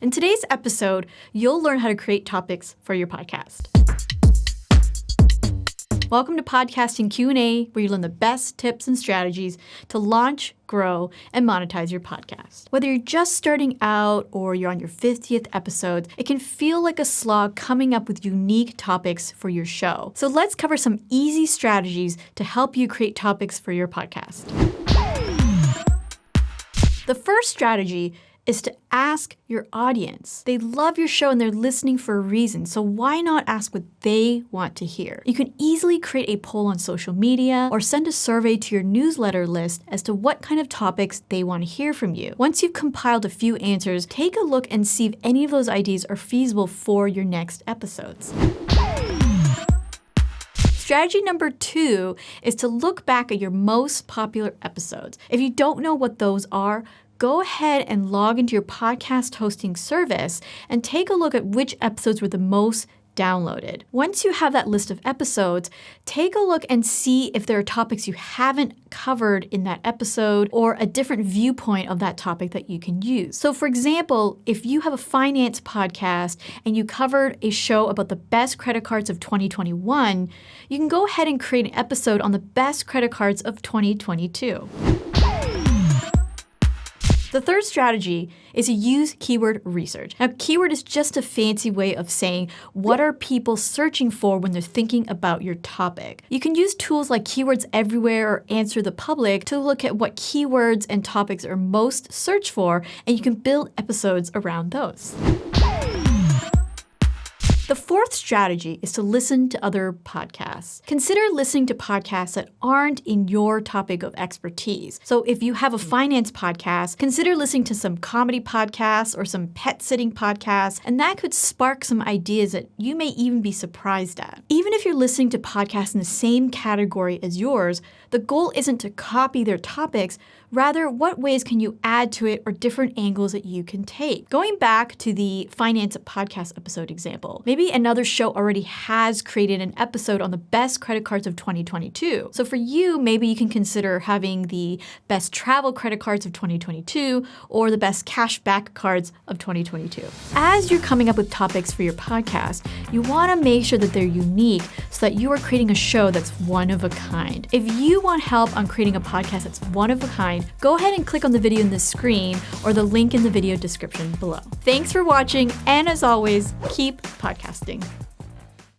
In today's episode, you'll learn how to create topics for your podcast. Welcome to Podcasting Q&A, where you learn the best tips and strategies to launch, grow, and monetize your podcast. Whether you're just starting out or you're on your 50th episode, it can feel like a slog coming up with unique topics for your show. So let's cover some easy strategies to help you create topics for your podcast. The first strategy is to ask your audience. They love your show and they're listening for a reason, so why not ask what they want to hear? You can easily create a poll on social media or send a survey to your newsletter list as to what kind of topics they want to hear from you. Once you've compiled a few answers, take a look and see if any of those ideas are feasible for your next episodes. Strategy number 2 is to look back at your most popular episodes. If you don't know what those are, go ahead and log into your podcast hosting service and take a look at which episodes were the most downloaded. Once you have that list of episodes, take a look and see if there are topics you haven't covered in that episode or a different viewpoint of that topic that you can use. So for example, if you have a finance podcast and you covered a show about the best credit cards of 2021, you can go ahead and create an episode on the best credit cards of 2022. The third strategy is to use keyword research. Now, keyword is just a fancy way of saying what are people searching for when they're thinking about your topic. You can use tools like Keywords Everywhere or Answer the Public to look at what keywords and topics are most searched for, and you can build episodes around those. The fourth strategy is to listen to other podcasts. Consider listening to podcasts that aren't in your topic of expertise. So if you have a finance podcast, consider listening to some comedy podcasts or some pet sitting podcasts, and that could spark some ideas that you may even be surprised at. Even if you're listening to podcasts in the same category as yours, the goal isn't to copy their topics. Rather, what ways can you add to it or different angles that you can take? Going back to the finance podcast episode example, maybe another show already has created an episode on the best credit cards of 2022. So for you, maybe you can consider having the best travel credit cards of 2022 or the best cashback cards of 2022. As you're coming up with topics for your podcast, you want to make sure that they're unique so that you are creating a show that's one of a kind. If you want help on creating a podcast that's one of a kind, go ahead and click on the video in the screen or the link in the video description below. Thanks for watching, and as always, keep podcasting.